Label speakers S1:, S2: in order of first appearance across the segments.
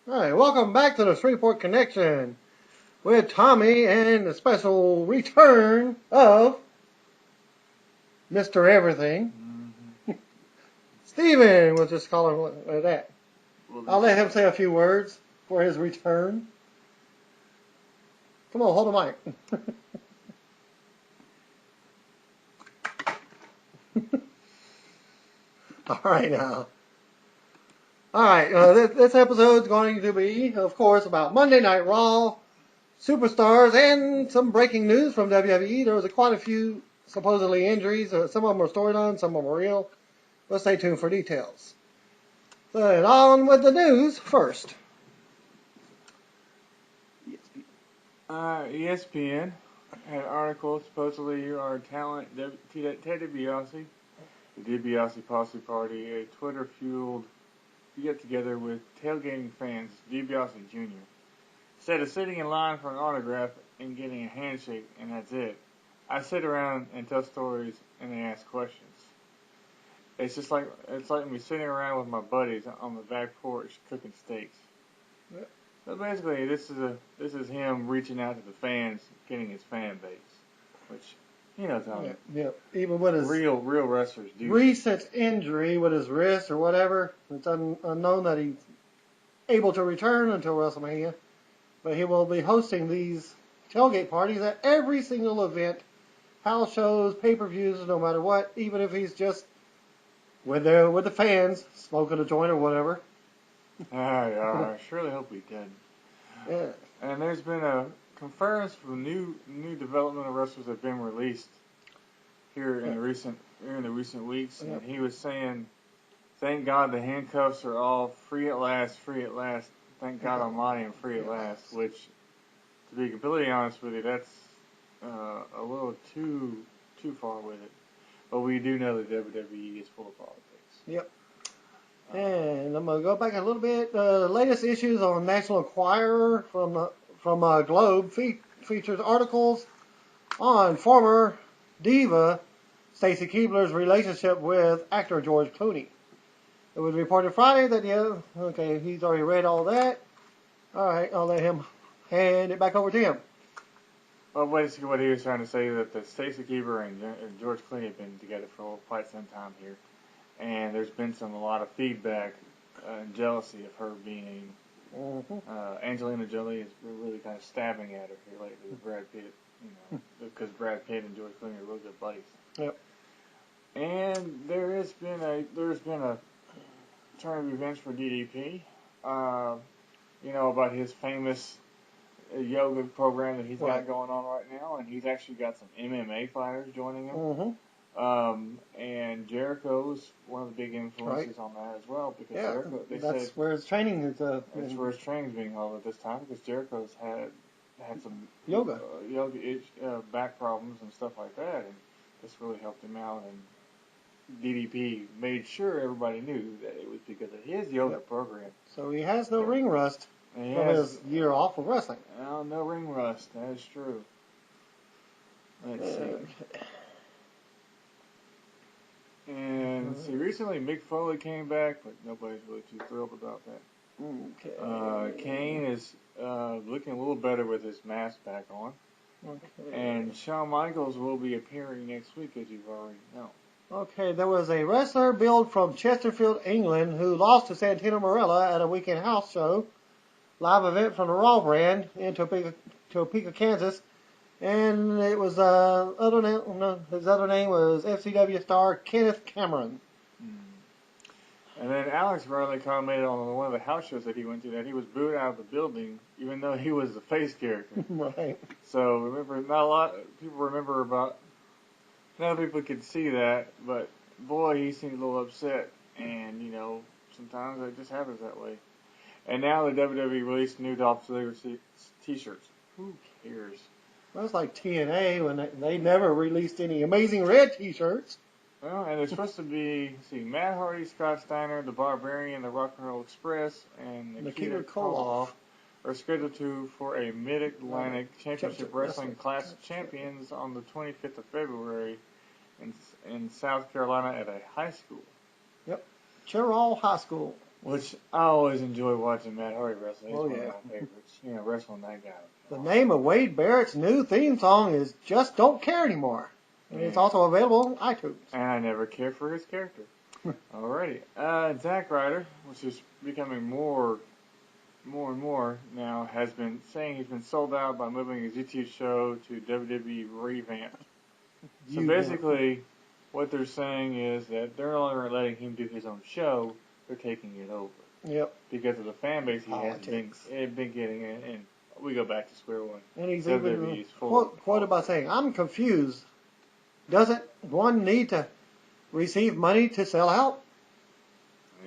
S1: All right, welcome back to the Shreveport Connection with Tommy and the special return of Mr. Everything. Steven, we'll just call him that. I'll let him say a few words for his return. Come on, hold the mic. All right, now. All right, this episode is going to be, of course, about Monday Night Raw, superstars, and some breaking news from WWE. There was quite a few supposedly injuries. Some of them are storylines, some of them are real. But stay tuned for details. So, on with the news first.
S2: ESPN had an article, supposedly our talent, Ted DiBiase, the DiBiase Posse Party, a Twitter-fueled get-together with tailgating fans, DiBiase Jr. Instead of sitting in line for an autograph and getting a handshake, and that's it, I sit around and tell stories and they ask questions. It's like me sitting around with my buddies on the back porch cooking steaks.
S1: Yep.
S2: So basically, this is him reaching out to the fans, getting his fan base, which Tommy.
S1: Yeah. Even with his
S2: real wrestlers do.
S1: Recent injury with his wrist or whatever, it's unknown that he's able to return until WrestleMania. But he will be hosting these tailgate parties at every single event, house shows, pay-per-views, no matter what, even if he's just with the fans, smoking a joint or whatever.
S2: I surely hope he did.
S1: Yeah.
S2: And there's been a conference for new development of wrestlers that have been released here in the recent weeks, and he was saying, "Thank God the handcuffs are all free at last, free at last. Thank God Almighty and free at last." Which, to be completely honest with you, that's a little too far with it. But we do know that WWE is full of politics.
S1: Yep. And I'm gonna go back a little bit. The latest issues on National Enquirer from Globe features articles on former diva Stacy Keibler's relationship with actor George Clooney. It was reported Friday that he's already read all that. All right, I'll let him hand it back over to him.
S2: Well, basically what he was trying to say is that Stacy Keibler and George Clooney have been together for quite some time here. And there's been a lot of feedback and jealousy of her being. Angelina Jolie is really kind of stabbing at her here lately with Brad Pitt, because Brad Pitt and George Clooney are real good buddies.
S1: Yep.
S2: And there's been a turn of events for DDP. About his famous yoga program that he's got going on right now, and he's actually got some MMA fighters joining him. And Jericho's one of the big influences on that as well, because Jericho,
S1: that's where his training is.
S2: That's where his training's being held at this time, because Jericho's had some
S1: yoga
S2: back problems and stuff like that, and this really helped him out. And DDP made sure everybody knew that it was because of his yoga program.
S1: So he has no ring rust from his year off of wrestling.
S2: No ring rust. That is true. Let's see. And see, recently Mick Foley came back, but nobody's really too thrilled about that.
S1: Okay.
S2: Kane is looking a little better with his mask back on.
S1: Okay.
S2: And Shawn Michaels will be appearing next week, as you've already known.
S1: Okay, there was a wrestler billed from Chesterfield, England, who lost to Santino Marella at a weekend house show, live event from the Raw brand in Topeka, Kansas. And it was his other name was FCW star Kenneth Cameron.
S2: And then Alex Riley commented on one of the house shows that he went to that he was booed out of the building, even though he was the face character.
S1: Right.
S2: So remember, not a lot of people remember about. Not people could see that, but boy, he seemed a little upset. And sometimes it just happens that way. And now the WWE released new Dolph Ziggler T-shirts. Who cares?
S1: Well, it's like TNA when they never released any Amazing Red T-shirts.
S2: Well, and there's supposed to be, Matt Hardy, Scott Steiner, the Barbarian, the Rock and Roll Express, and Nikita Koloff are scheduled for a Mid-Atlantic Championship Wrestling Classic Champions on the 25th of February in South Carolina at a high school.
S1: Yep, Cherall High School.
S2: Which I always enjoy watching Matt Hardy wrestle. He's
S1: Oh,
S2: one
S1: yeah.
S2: of my favorites. Wrestling that guy.
S1: The name of Wade Barrett's new theme song is Just Don't Care Anymore. And it's also available on iTunes.
S2: And I never cared for his character. Alrighty. Zack Ryder, which is becoming more and more now, has been saying he's been sold out by moving his YouTube show to WWE Revamped. So basically, what they're saying is that they're no longer letting him do his own show, they're taking it over.
S1: Yep.
S2: Because of the fan base he has been getting, and we go back to square one.
S1: And he's even quoted by saying, "I'm confused. Doesn't one need to receive money to sell out?"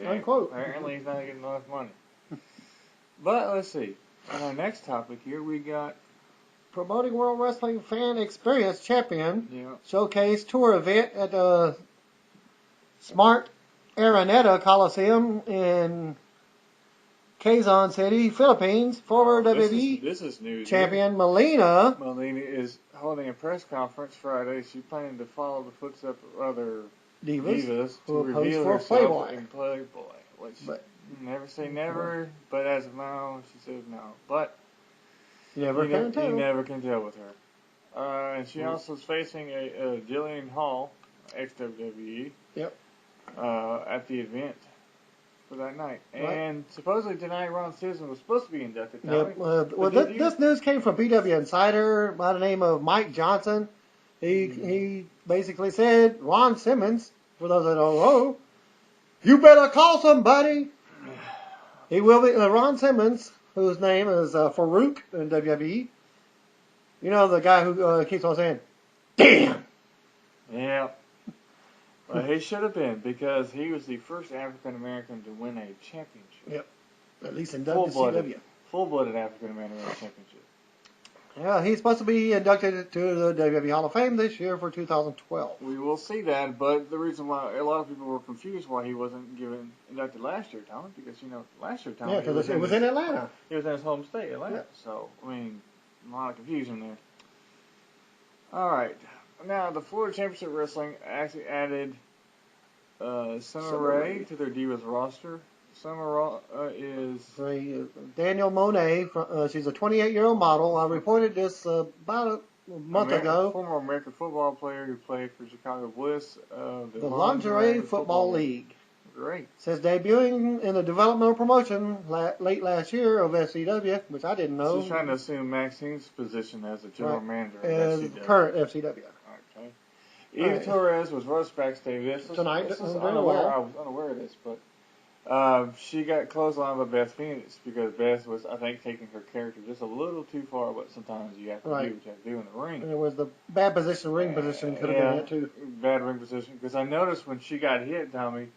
S2: Yeah,
S1: unquote.
S2: Apparently he's not getting enough money. But let's see. On our next topic here, we got
S1: Promoting World Wrestling Fan Experience Champion Showcase Tour event at the Smart Araneta Coliseum in Quezon City, Philippines. Former WWE champion Melina
S2: is holding a press conference Friday. She's planning to follow the footsteps of other divas to reveal herself in Playboy. Which never say never, but as of now, she says no. But you never can tell with her. And she also is facing a Jillian Hall, ex-WWE, at the event for that night. And supposedly tonight, Ron Simmons was supposed to be inducted.
S1: This news came from BW Insider by the name of Mike Johnson. He basically said, Ron Simmons, for those that don't know, you better call somebody. He will be Ron Simmons, whose name is Farouk in WWE. You know, the guy who keeps on saying, damn.
S2: Yeah. Well, he should have been, because he was the first African American to win a championship.
S1: Yep. At least in WCW.
S2: Full-blooded African American championship.
S1: Yeah, he's supposed to be inducted to the WWE Hall of Fame this year for 2012.
S2: We will see that, but the reason why a lot of people were confused why he wasn't inducted last year, Tom, because, last year, Tom,
S1: because it was in Atlanta.
S2: He was in his home state, Atlanta. Yeah. So, a lot of confusion there. All right. Now, the Florida Championship Wrestling actually added Summer Rae to their Divas roster. Summer is
S1: Daniel Monet. She's a 28-year-old model. I reported this about a month ago.
S2: Former American football player who played for Chicago Bliss of
S1: the Lingerie Football League.
S2: Great.
S1: Says debuting in the developmental promotion late last year of FCW, which I didn't know.
S2: She's trying to assume Maxine's position as the general manager
S1: of FCW. Current FCW.
S2: Okay. Eva Torres was roast backstage tonight. I was unaware of this, but she got clotheslined by Beth Phoenix because Beth was, I think, taking her character just a little too far. But sometimes you have to do what you have to do in the ring.
S1: And it was the bad position, ring position could have been it too.
S2: Bad ring position, because I noticed when she got hit, Tommy.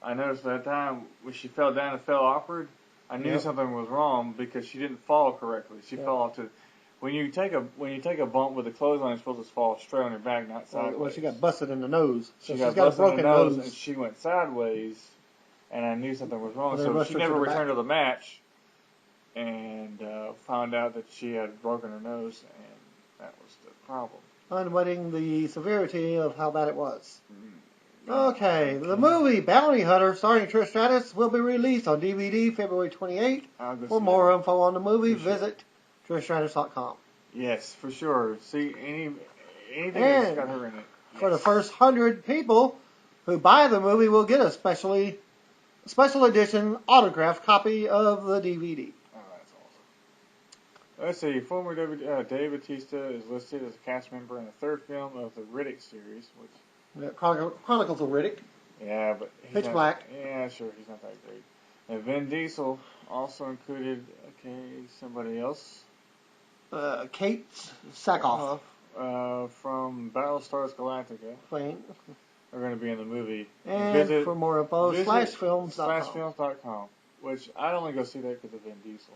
S2: I noticed that time when she fell down and fell awkward. I knew something was wrong because she didn't fall correctly. She fell off to. When you take a bump with a clothesline, you're supposed to fall straight on your back, not sideways.
S1: Well, she got busted in the nose. So
S2: she's got a broken nose, and she went sideways, and I knew something was wrong. So she never returned to the match, and found out that she had broken her nose, and that was the problem.
S1: Unweighing the severity of how bad it was. Okay, the movie Bounty Hunter starring Trish Stratus will be released on DVD February 28th. For more info on the movie, visit trishstratus.com.
S2: Yes, for sure. See anything that's got her in it. Yes. For
S1: the first 100 people who buy the movie will get a special edition autographed copy of the DVD.
S2: Oh, that's awesome. Let's see. Former Dave Batista is listed as a cast member in the third film of the Riddick series, which
S1: Chronicles of Riddick.
S2: Yeah, but
S1: Pitch Black.
S2: Yeah, sure, he's not that great. And Vin Diesel also included somebody else.
S1: Kate Sackhoff.
S2: From Battlestar Galactica.
S1: Fame.
S2: Are going to be in the movie.
S1: And for more info, slashfilms.com.
S2: Which I'd only go see that because of Vin Diesel,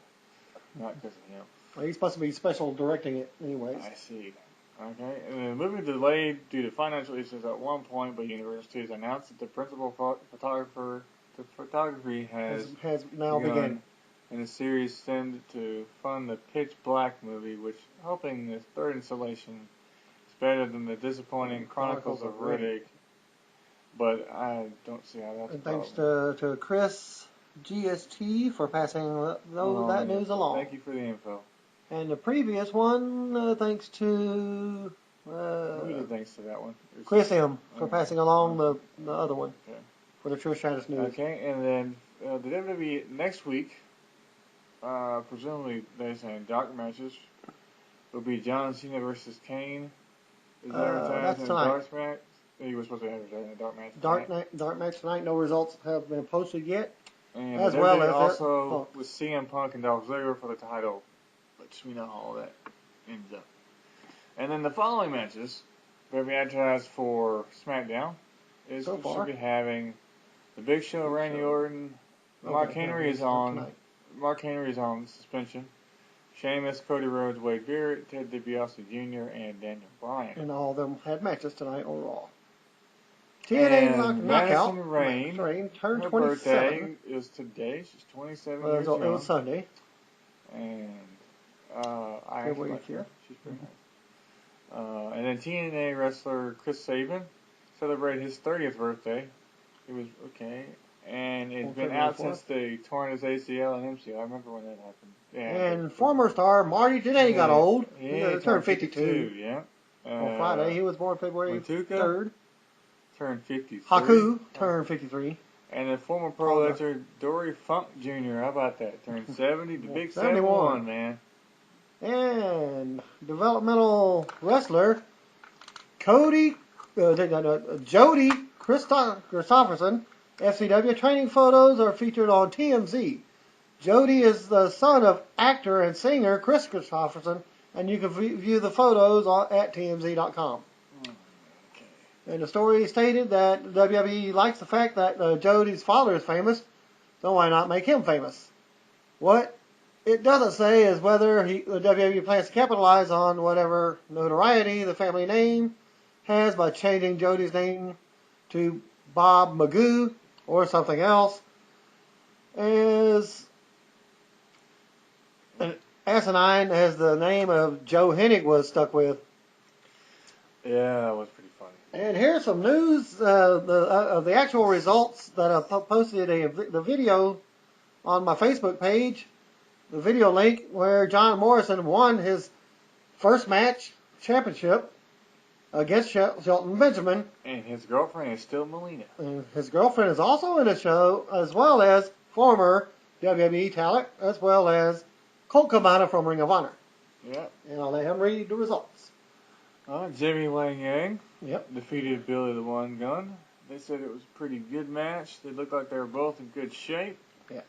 S2: not because of him.
S1: Well, he's supposed to be special directing it anyways.
S2: I see. Okay, and the movie delayed due to financial issues at one point, but Universal Studios announced that the principal photography has
S1: now begun.
S2: And the series tend to fund the Pitch Black movie, which hoping this third installation is better than the disappointing Chronicles of Riddick. But I don't see how that's.
S1: And thanks to Chris GST for passing that news along.
S2: Thank you for the info.
S1: And the previous one, thanks to
S2: Who did thanks to that one?
S1: Chris M. for passing along the other one for the Trish Stratus news.
S2: Okay, and then the WWE next week, presumably they're saying dark matches, will be John Cena versus Kane. Is that advertised in a dark match? He was supposed to advertise in a dark match.
S1: Dark match tonight. No results have been posted yet.
S2: And as well as also with CM Punk and Dolph Ziggler for the title. But we know how all that ends up. And then the following matches will be advertised for SmackDown. Should be having the Big Show, Randy Orton. Mark Henry is on suspension. Sheamus, Cody Rhodes, Wade Barrett, Ted DiBiase Jr., and Daniel Bryan.
S1: And all of them had matches tonight on Raw.
S2: TNA Knockout. Madison
S1: Rain turned 27.
S2: Her birthday is today. She's 27 years young.
S1: It was Sunday.
S2: And I actually like her. She's pretty nice. And then TNA wrestler Chris Sabin celebrated his 30th birthday. He was okay. And it's been out since they torn his ACL and MCL. I remember when that happened. Yeah, and
S1: former star Marty Jannetty got old.
S2: He
S1: turned 52.
S2: Yeah.
S1: On Friday. He was born February 3rd.
S2: Turned 53.
S1: Haku turned 53.
S2: And then former pro wrestler Dory Funk Jr. How about that? Turned 70. The big 71, man.
S1: And developmental wrestler Jody Christopherson. FCW training photos are featured on TMZ. Jody is the son of actor and singer Chris Christopherson, and you can view the photos at TMZ.com. And the story stated that WWE likes the fact that Jody's father is famous, so why not make him famous? What it doesn't say is whether the WWE plans to capitalize on whatever notoriety the family name has by changing Jody's name to Bob Magoo or something else. As asinine as the name of Joe Hennig was stuck with.
S2: Yeah, that was pretty funny.
S1: And here's some news of the actual results that I posted the video on my Facebook page. The video link where John Morrison won his first match championship against Shelton Benjamin.
S2: And his girlfriend is still Melina.
S1: And his girlfriend is also in the show, as well as former WWE talent, as well as Colt Cabana from Ring of Honor.
S2: Yep.
S1: And I'll let him read the results.
S2: Jimmy Wang Yang defeated Billy the One Gun. They said it was a pretty good match. They looked like they were both in good shape.
S1: Yeah.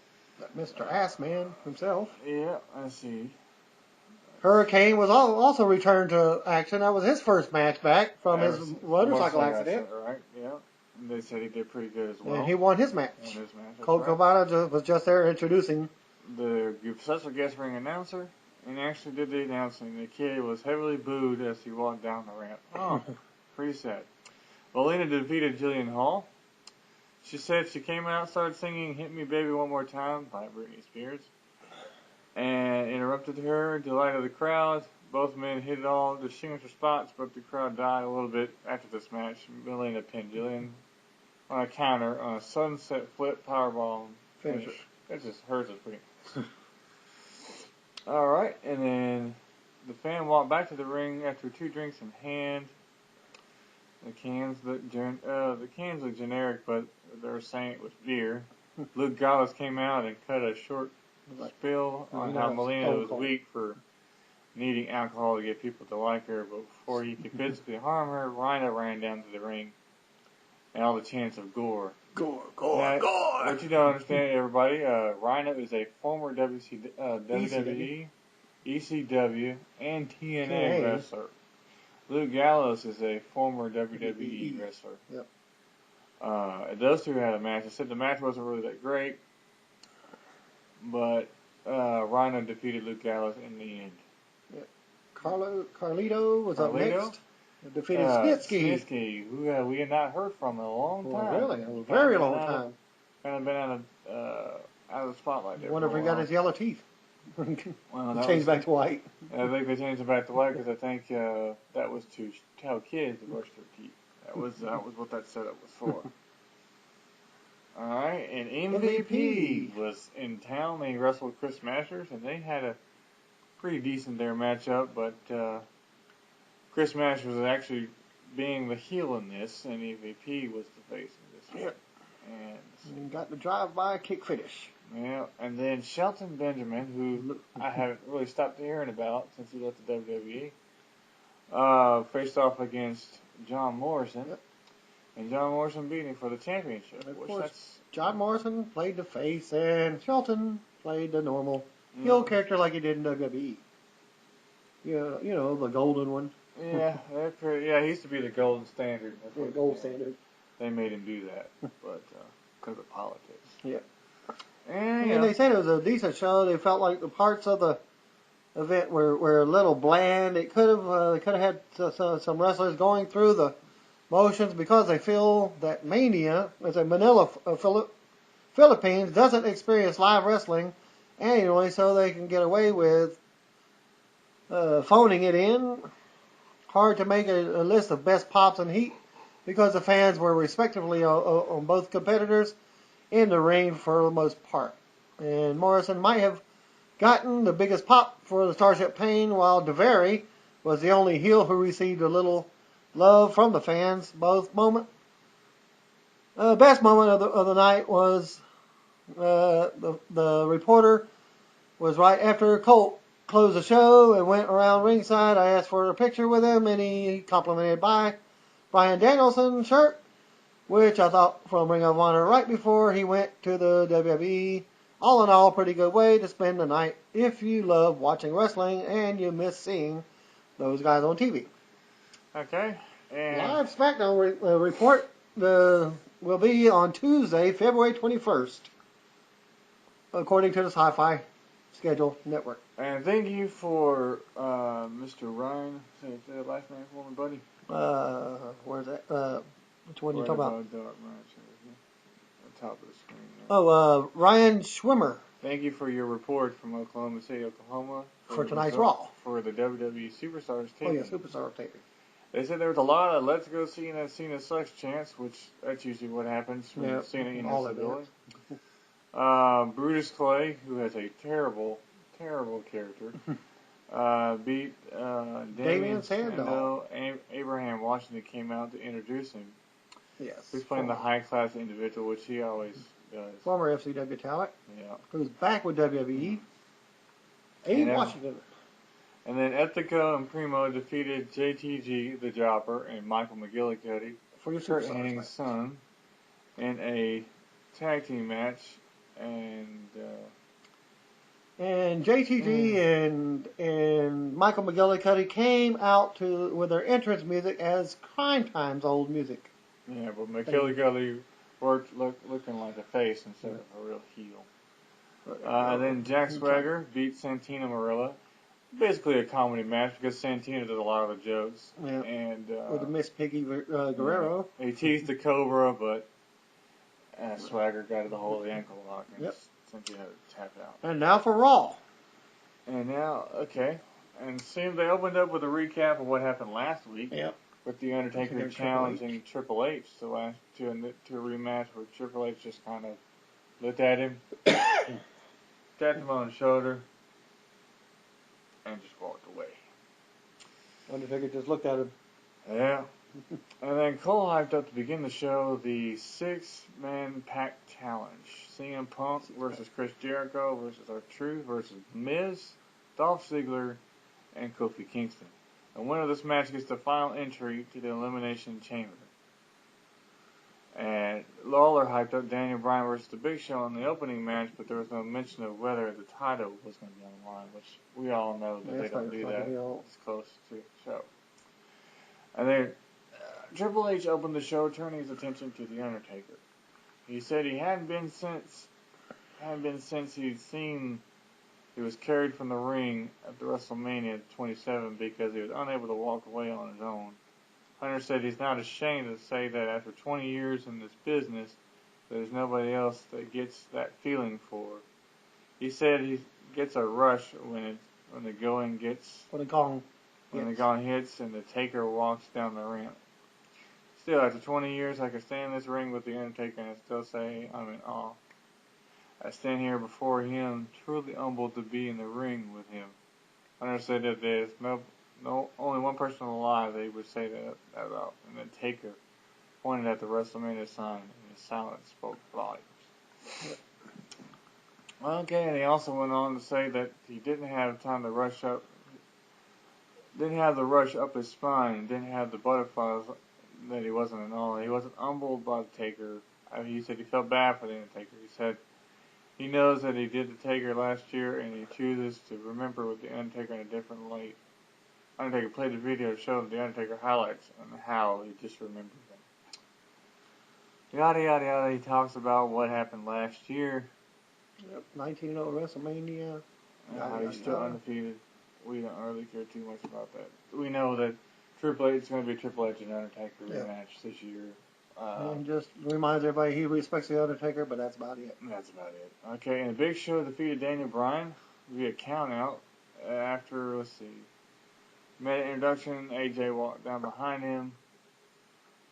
S1: Mr. Assman himself.
S2: Yeah, I see.
S1: Hurricane was also returned to action. That was his first match back from his motorcycle accident.
S2: Right, yeah. And they said he did pretty good as well.
S1: And he won his match. Colt Cabana was just there introducing.
S2: The special guest ring announcer, and he actually did the announcing. The kid was heavily booed as he walked down the ramp. Oh, pretty sad. Melina defeated Jillian Hall. She said she came out and started singing Hit Me Baby One More Time by Britney Spears. And interrupted her, delighted the crowd. Both men hit all the signature spots, but the crowd died a little bit after this match. Melina pinned Jillian on a counter on a sunset flip powerbomb finish. That just hurts us pretty much. Alright, and then the fan walked back to the ring after 2 drinks in hand. The cans look generic, but they were saying it was beer. Luke Gallows came out and cut a short spill on how Melina was weak for needing alcohol to get people to like her, but before he could physically harm her, Rhino ran down to the ring and all the chants of gore.
S1: Gore.
S2: What you don't understand, everybody, Rhino is a former WWE, ECW, and TNA wrestler. Luke Gallows is a former WWE wrestler.
S1: Yep.
S2: Those two had a match. I said the match wasn't really that great, but Rhino defeated Luke Gallows in the end.
S1: Yep. Carlito was up next. Defeated Snitsky.
S2: Who we had not heard from in a long time.
S1: Really? A very long time.
S2: Kind of been out of the spotlight there.
S1: I wonder if he got his yellow teeth.
S2: Well,
S1: changed back to white.
S2: I think they changed it back to white because I think that was to tell kids to brush their teeth. That was what that setup was for. Alright, and
S1: MVP.
S2: MVP was in town. They wrestled Chris Masters, and they had a pretty decent there matchup, but Chris Masters was actually being the heel in this, and MVP was the face in this.
S1: Yep.
S2: And
S1: got the drive-by kick finish.
S2: Yeah, and then Shelton Benjamin, who I haven't really stopped hearing about since he left the WWE, faced off against John Morrison.
S1: Yep.
S2: And John Morrison beat him for the championship.
S1: Of course, John Morrison played the face, and Shelton played the normal heel character like he did in WWE. Yeah, you know, the golden one.
S2: Yeah, he used to be the golden standard.
S1: That's gold standard.
S2: They made him do that, but because of politics.
S1: Yeah.
S2: And
S1: they said it was a decent show. They felt like the parts of the event were a little bland. It could have had some wrestlers going through the motions because they feel that Mania, as a Manila, Philippines, doesn't experience live wrestling annually, so they can get away with phoning it in. Hard to make a list of best pops and heat because the fans were respectively on both competitors in the ring for the most part. And Morrison might have gotten the biggest pop for the Starship Pain, while DeVary was the only heel who received a little love from the fans. Best moment of the night was the reporter was right after Colt closed the show and went around ringside. I asked for a picture with him, and he complimented by Bryan Danielson's shirt, which I thought from Ring of Honor right before he went to the WWE. All in all, pretty good way to spend the night if you love watching wrestling and you miss seeing those guys on TV.
S2: Okay. And
S1: live SmackDown report will be on Tuesday, February 21st, according to the Sci-Fi Schedule Network.
S2: And thank you for Mr. Ryan. Say the last name for me, buddy.
S1: Where's that? Which one are you talking about?
S2: At the top of the screen.
S1: Oh, Ryan Schwimmer.
S2: Thank you for your report from Oklahoma City, Oklahoma.
S1: For tonight's Raw.
S2: For the WWE Superstars taping.
S1: Oh, yeah, Superstar taping.
S2: They said there was a lot of let's go Cena sucks chants, which that's usually what happens when Cena in this ability. Brutus Clay, who has a terrible character, beat Damian Sandow. Abraham Washington came out to introduce him.
S1: Yes.
S2: He's playing the high-class individual, which he always does.
S1: Former FCW talent.
S2: Yeah.
S1: Who's back with WWE. Washington.
S2: And then Ethico and Primo defeated JTG, the Jobber, and Michael McGillicuddy, Kurt Henning's son, in a tag team match.
S1: And JTG and Michael McGillicuddy came out with their entrance music as Crime Time's old music.
S2: Yeah, but McGillicuddy worked looking like a face instead of a real heel. And then Jack Swagger beat Santino Marella. Basically a comedy match because Santino did a lot of the jokes.
S1: Yeah.
S2: And
S1: with the Miss Piggy Guerrero.
S2: He teased the Cobra, but Swagger got to the hold of the ankle lock and Santino tapped out.
S1: And now for Raw.
S2: And now, okay. And seemed they opened up with a recap of what happened last week.
S1: Yep.
S2: With the Undertaker challenging Triple H to a rematch where Triple H just kind of looked at him, tapped him on the shoulder, and just walked away.
S1: Undertaker just looked at him.
S2: Yeah. And then Cole hyped up to begin the show the 6-man pack challenge. CM Punk versus Chris Jericho versus R-Truth versus Miz, Dolph Ziggler, and Kofi Kingston. The winner of this match gets the final entry to the Elimination Chamber. And Lawler hyped up Daniel Bryan versus The Big Show in the opening match, but there was no mention of whether the title was going to be on the line, which we all know that they don't do that. It's close to the show. And then Triple H opened the show, turning his attention to The Undertaker. He said he hadn't been since he'd seen he was carried from the ring at the WrestleMania 27 because he was unable to walk away on his own. Hunter said he's not ashamed to say that after 20 years in this business, there's nobody else that gets that feeling for. He said he gets a rush when the gong hits and the Taker walks down the ramp. Still, after 20 years, I can stand in this ring with The Undertaker and still say I'm in awe. I stand here before him, truly humbled to be in the ring with him. Understood that there's only one person alive that he would say that about, and the Taker pointed at the WrestleMania sign, and his silence spoke volumes. Okay, and he also went on to say that he didn't have time to rush up, didn't have the rush up his spine, didn't have the butterflies, that he wasn't in awe. He wasn't humbled by the Taker. He said he felt bad for the Undertaker. He said he knows that he did the Taker last year, and he chooses to remember with the Undertaker in a different light. Undertaker played the video to show the Undertaker highlights and how he just remembered them. Yada yada yada. He talks about what happened last year.
S1: Yep, 19-0 WrestleMania.
S2: How he's still undefeated. We don't really care too much about that. We know that Triple H is going to be Triple H and Undertaker rematch this year.
S1: And just reminds everybody he respects the Undertaker, but that's about it.
S2: That's about it. Okay, and the Big Show defeated Daniel Bryan via countout after, let's see, made an introduction. AJ walked down behind him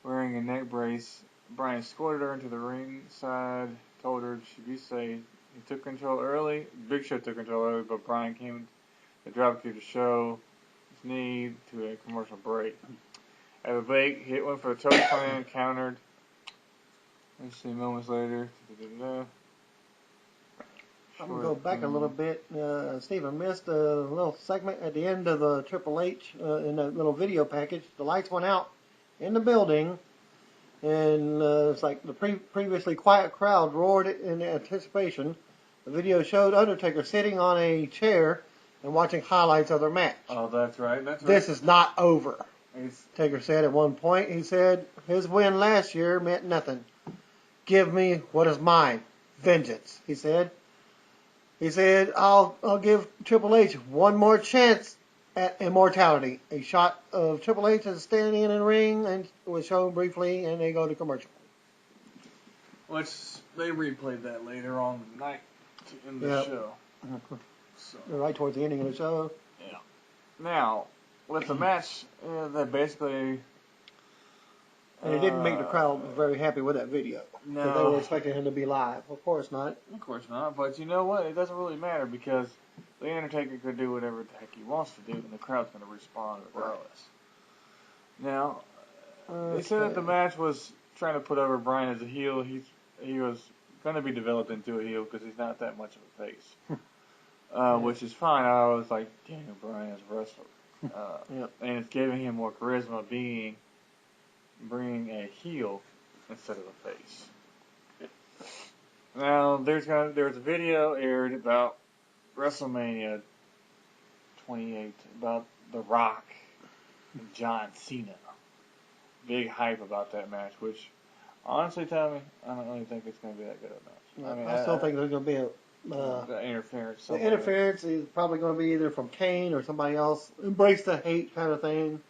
S2: wearing a neck brace. Bryan escorted her into the ringside, told her she'd be safe. He took control early. Big Show took control early, but Bryan came to drop kick the show his knee to a commercial break. At the break, hit one for the choke slam, countered. Let's see, moments later.
S1: I'm going to go back a little bit. Stephen missed a little segment at the end of the Triple H in that little video package. The lights went out in the building, and it's like the previously quiet crowd roared in anticipation. The video showed Undertaker sitting on a chair and watching highlights of their match.
S2: Oh, that's right.
S1: This is not over. Taker said at one point, he said his win last year meant nothing. Give me what is mine. Vengeance, he said. He said, I'll give Triple H one more chance at immortality. A shot of Triple H is standing in the ring and was shown briefly, and they go to commercial.
S2: Which they replayed that later on tonight in the show. So.
S1: Right towards the ending of the show.
S2: Yeah. Now, with the match, they basically...
S1: And it didn't make the crowd very happy with that video.
S2: No.
S1: Because they were expecting him to be live. Of course not.
S2: Of course not. But you know what? It doesn't really matter because The Undertaker could do whatever the heck he wants to do, and the crowd's going to respond regardless. Now, they said that the match was trying to put over Bryan as a heel. He was going to be developed into a heel because he's not that much of a face. Which is fine. I was like, Daniel Bryan is a wrestler. And it's giving him more charisma bringing a heel instead of a face. Now, there was a video aired about WrestleMania 28 about The Rock and John Cena. Big hype about that match, which, honestly, Tommy, I don't really think it's going to be that good of a match.
S1: I still think there's going to be
S2: the interference.
S1: The interference is probably going to be either from Kane or somebody else. Embrace the hate kind of thing.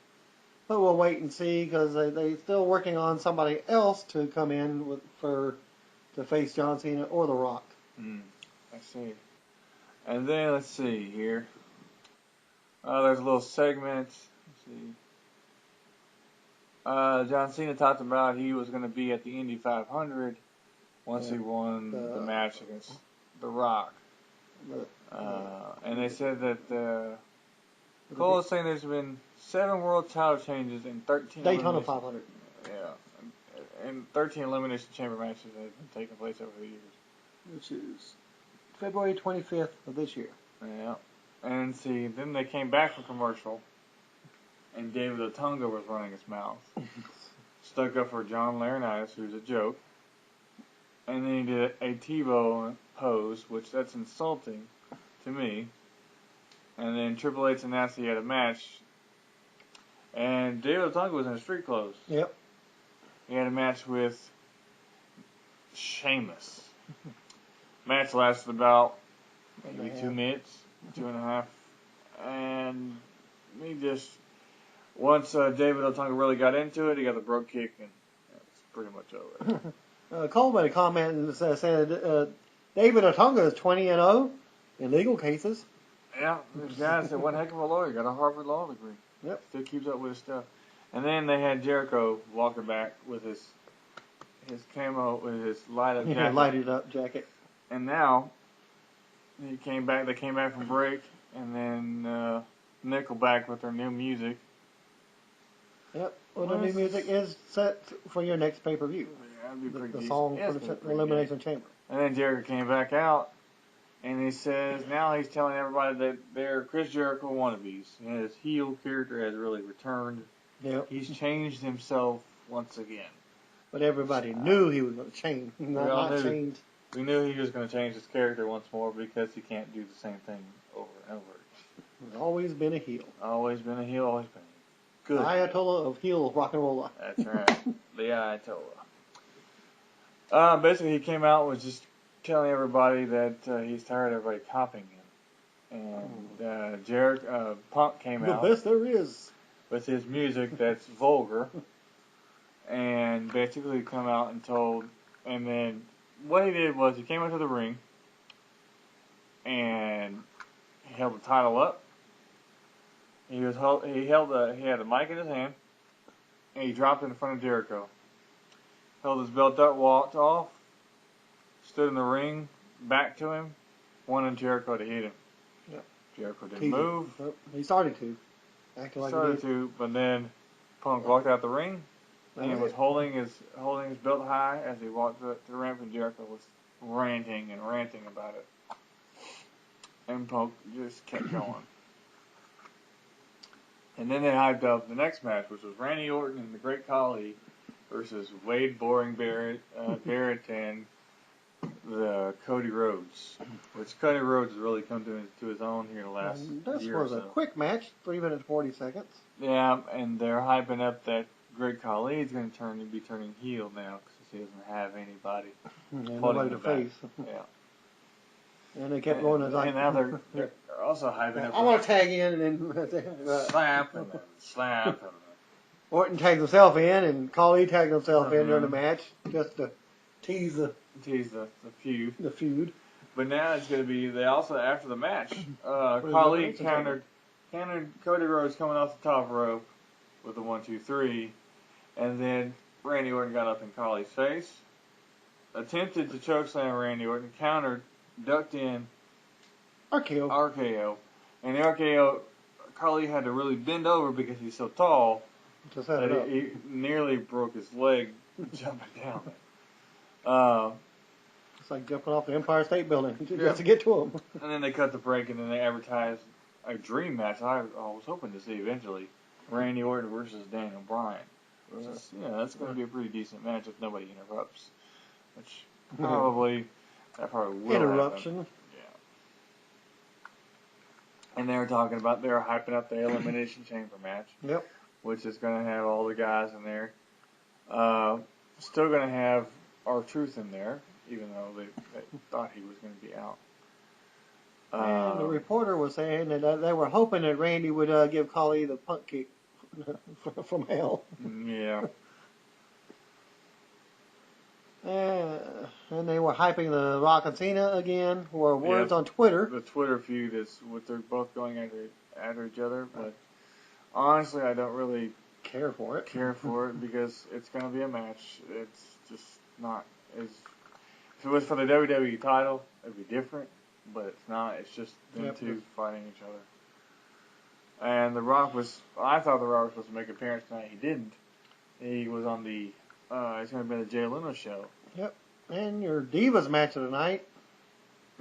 S1: But we'll wait and see because they're still working on somebody else to come in to face John Cena or The Rock.
S2: I see. And then let's see here. There's a little segment. Let's see. John Cena talked about he was going to be at the Indy 500 once he won the match against The Rock. And they said that Cole is saying there's been 7 world title changes in 13
S1: Daytona 500.
S2: Yeah. And 13 Elimination Chamber matches that have been taking place over the years.
S1: Which is February 25th of this year.
S2: Yeah. And see, then they came back from commercial, and David Otunga was running his mouth. Stuck up for John Laurinaitis, who's a joke. And then he did a Tebow pose, which that's insulting to me. And then Triple H announced he had a match. And David Otunga was in street clothes.
S1: Yep.
S2: He had a match with Sheamus. Match lasted about maybe 2 minutes, 2.5. And he just, once David Otunga really got into it, he got the brogue kick, and it's pretty much over.
S1: Cole made a comment and said David Otunga is 20-0 in legal cases.
S2: Yeah, this guy's one heck of a lawyer. Got a Harvard law degree.
S1: Yep.
S2: Still keeps up with his stuff. And then they had Jericho walking back with his camo, with his light-up jacket.
S1: Lighted up jacket.
S2: And now, they came back from break, and then Nickelback with their new music.
S1: Yep. Well, the new music is set for your next pay-per-view.
S2: Yeah, that'd be pretty
S1: The
S2: decent.
S1: song for the Elimination Chamber.
S2: And then Jericho came back out, and he says now he's telling everybody that they're Chris Jericho wannabes. His heel character has really returned.
S1: Yep.
S2: He's changed himself once again.
S1: But everybody knew he was going to change. Not change.
S2: We knew he was going to change his character once more because he can't do the same thing over and over.
S1: He's always been a heel.
S2: Always been a heel, always been a good.
S1: The Ayatollah of heel rock and roll.
S2: That's right. The Ayatollah. Basically, he came out and was just telling everybody that he's tired of everybody copying him. And Punk came out.
S1: The best there is.
S2: With his music that's vulgar. And basically come out and told, and then what he did was he came into the ring and he held the title up. He had a mic in his hand and he dropped it in front of Jericho. Held his belt up, walked off, stood in the ring, back to him, wanted Jericho to hit him.
S1: Yep.
S2: Jericho didn't move.
S1: He started to.
S2: But then Punk walked out the ring. And he was holding his belt high as he walked the ramp, and Jericho was ranting about it. And Punk just kept going. And then they hyped up the next match, which was Randy Orton and the Great Khali versus Wade Boring Barrett and the Cody Rhodes. Which Cody Rhodes has really come to his own here in the last year or so.
S1: This was a quick match, 3 minutes 40 seconds.
S2: Yeah, and they're hyping up that Great Khali is going to be turning heel now because he doesn't have anybody.
S1: Nobody to face.
S2: Yeah.
S1: And they kept going as
S2: and now they're also hyping up.
S1: I want to tag in and then
S2: slap and then slap.
S1: Orton tagged himself in and Khali tagged himself in during the match just to tease the
S2: feud.
S1: The feud.
S2: But now it's going to be. They also after the match, Khali countered Cody Rhodes coming off the top rope with the 1, 2, 3. And then Randy Orton got up in Khali's face, attempted to chokeslam Randy Orton, countered, ducked in, RKO. And the RKO, Khali had to really bend over because he's so tall that he nearly broke his leg jumping down.
S1: It's like jumping off the Empire State Building just to get to him.
S2: And then they cut the break and then they advertised a dream match I was hoping to see eventually. Randy Orton versus Daniel Bryan. That's going to be a pretty decent match if nobody interrupts. Which probably will
S1: interruption.
S2: Happen. Yeah. And they were hyping up the Elimination Chamber match.
S1: Yep.
S2: Which is going to have all the guys in there. Still going to have R-Truth in there, even though they thought he was going to be out.
S1: And the reporter was saying that they were hoping that Randy would give Khali the punt kick from hell.
S2: Yeah.
S1: And they were hyping the Rock and Cena again, or words on Twitter.
S2: The Twitter feud is what they're both going after each other, but honestly, I don't really
S1: care for it
S2: because it's going to be a match. It's just not as. If it was for the WWE title, it'd be different. But it's not. It's just them two fighting each other. And I thought The Rock was supposed to make an appearance tonight. He didn't. He was on the, it's going to be the Jay Leno show. Yep.
S1: And your Divas match of the night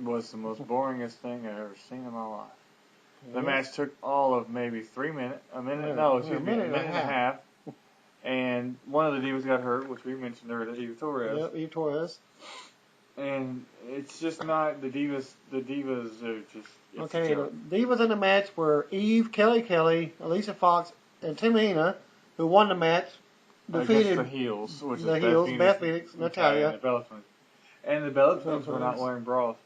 S2: was the most boringest thing I've ever seen in my life. The match took all of maybe a minute and a half. And one of the Divas got hurt, which we mentioned earlier, Eve Torres.
S1: Yep, Eve Torres.
S2: And it's just not the Divas are just.
S1: Okay, the Divas in the match were Eve, Kelly, Alicia Fox, and Tamina, who won the match, defeated
S2: the heels, which
S1: the
S2: is
S1: heels, Beth Phoenix, Natalya.
S2: And the Bella Twins were not wearing bras.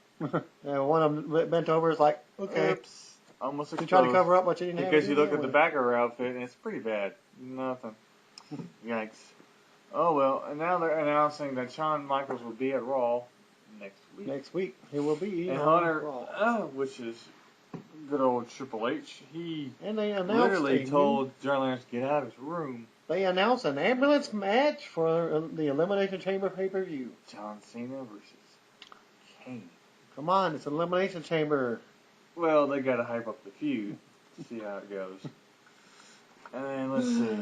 S1: One of them bent over. It's like, okay.
S2: Oops. Almost exposed.
S1: She tried to cover up what she didn't have.
S2: Because you look at the back of her outfit, and it's pretty bad. Nothing. Yikes. Oh, well, and now they're announcing that Shawn Michaels will be at Raw next week.
S1: He will be.
S2: And Hunter, which is good old Triple H, he
S1: and they
S2: literally told John Lawrence to get out of his room.
S1: they announced an ambulance match for the Elimination Chamber pay-per-view.
S2: John Cena versus Kane.
S1: Come on, it's an Elimination Chamber.
S2: Well, they got to hype up the feud to see how it goes. And then let's see.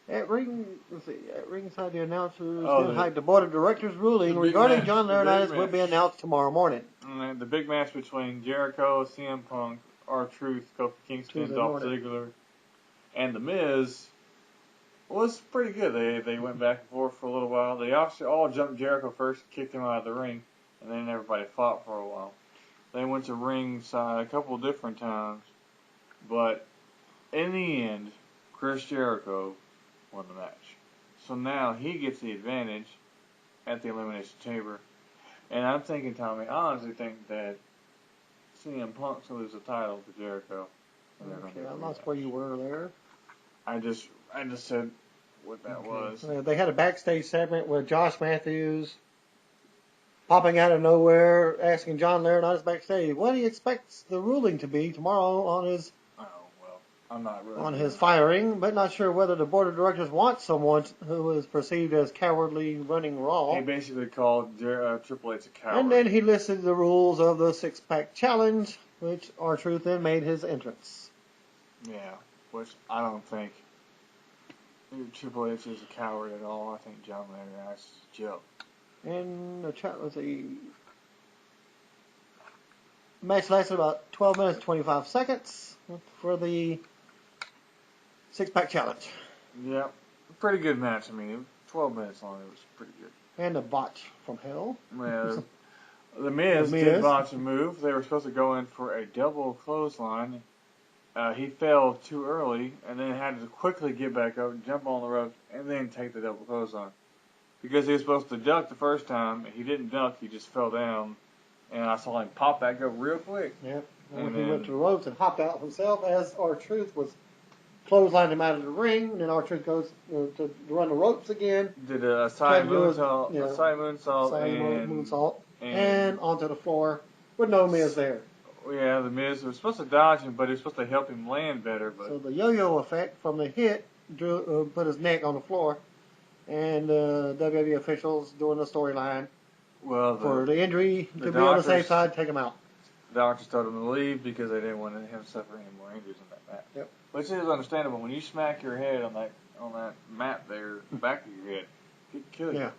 S1: At ringside, the announcers
S2: Oh,
S1: then hyped the board of directors ruling regarding
S2: match,
S1: John Laurinaitis will be announced tomorrow morning.
S2: And the big match between Jericho, CM Punk, R-Truth, Kofi Kingston, Dolph Ziggler, and The Miz was pretty good. They went back and forth for a little while. They actually all jumped Jericho first, kicked him out of the ring, and then everybody fought for a while. They went to ringside a couple of different times, but in the end, Chris Jericho won the match. So now he gets the advantage at the Elimination Chamber. And I'm thinking, Tommy, I honestly think that CM Punk's going to lose the title to Jericho.
S1: Okay, I lost where you were there.
S2: I just said what that was.
S1: They had a backstage segment with Josh Matthews popping out of nowhere, asking John Laurinaitis backstage what he expects the ruling to be tomorrow on his
S2: I'm not really
S1: on his firing, but not sure whether the board of directors wants someone who is perceived as cowardly running Raw.
S2: He basically called Triple H a coward.
S1: And then he listed the rules of the six-pack challenge, which R-Truth then made his entrance.
S2: Yeah, which I don't think Triple H is a coward at all. I think John Laurinaitis is a joke.
S1: And the chat was the match lasted about 12 minutes 25 seconds for the six-pack challenge.
S2: Yeah, pretty good match. I mean, 12 minutes long. It was pretty good.
S1: And a botch from hell.
S2: Well, the Miz did botch a move. They were supposed to go in for a double clothesline. He fell too early and then had to quickly get back up, jump on the ropes, and then take the double clothesline. Because he was supposed to duck the first time, he didn't duck, he just fell down. And I saw him pop back up real quick.
S1: Yep. And he went to the ropes and hopped out himself as R-Truth was clotheslined him out of the ring. And then R-Truth goes to run the ropes again.
S2: Did a side moonsault, and onto the floor with no Miz there. Yeah, the Miz was supposed to dodge him, but he was supposed to help him land better. But
S1: so the yo-yo effect from the hit put his neck on the floor. And WWE officials doing the storyline for the injury to be on the safe side, take him out.
S2: The doctors told him to leave because they didn't want him to suffer any more injuries in that match.
S1: Yep.
S2: Which is understandable. When you smack your head on that mat there, the back of your head, it could kill you.
S1: Yeah.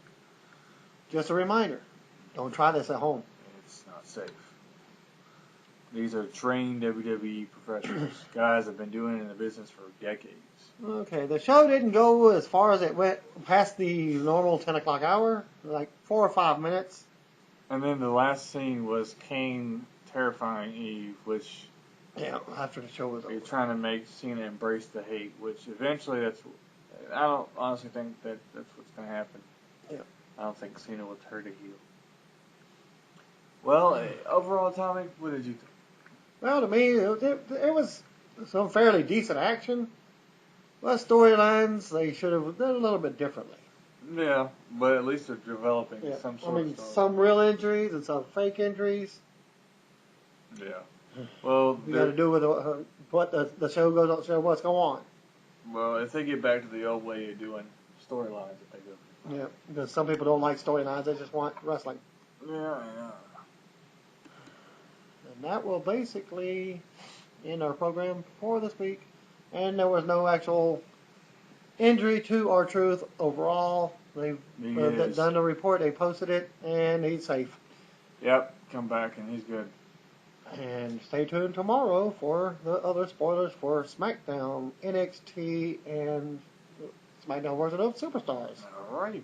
S1: Just a reminder, don't try this at home.
S2: It's not safe. These are trained WWE professionals. Guys have been doing it in the business for decades.
S1: Okay, the show didn't go as far as it went past the normal 10 o'clock hour, like 4 or 5 minutes.
S2: And then the last scene was Kane terrifying Eve, which...
S1: Yeah, after the show was over.
S2: He's trying to make Cena embrace the hate, which eventually I don't honestly think that's what's going to happen.
S1: Yeah.
S2: I don't think Cena will turn to heel. Well, overall, Tommy, what did you think?
S1: Well, to me, it was some fairly decent action. Well, storylines, they should have done a little bit differently.
S2: Yeah, but at least they're developing some sort of story.
S1: Some real injuries and some fake injuries.
S2: Yeah. Well,
S1: you got to do with what the show goes on, show what's going on.
S2: Well, if they get back to the old way of doing storylines, if they do.
S1: Yeah, because some people don't like storylines; they just want wrestling.
S2: Yeah.
S1: And that will basically end our program for this week. And there was no actual injury to R-Truth overall. They've done the report, they posted it, and he's safe.
S2: Yep, come back and he's good.
S1: And stay tuned tomorrow for the other spoilers for SmackDown, NXT, and SmackDown version of Superstars.
S2: All right.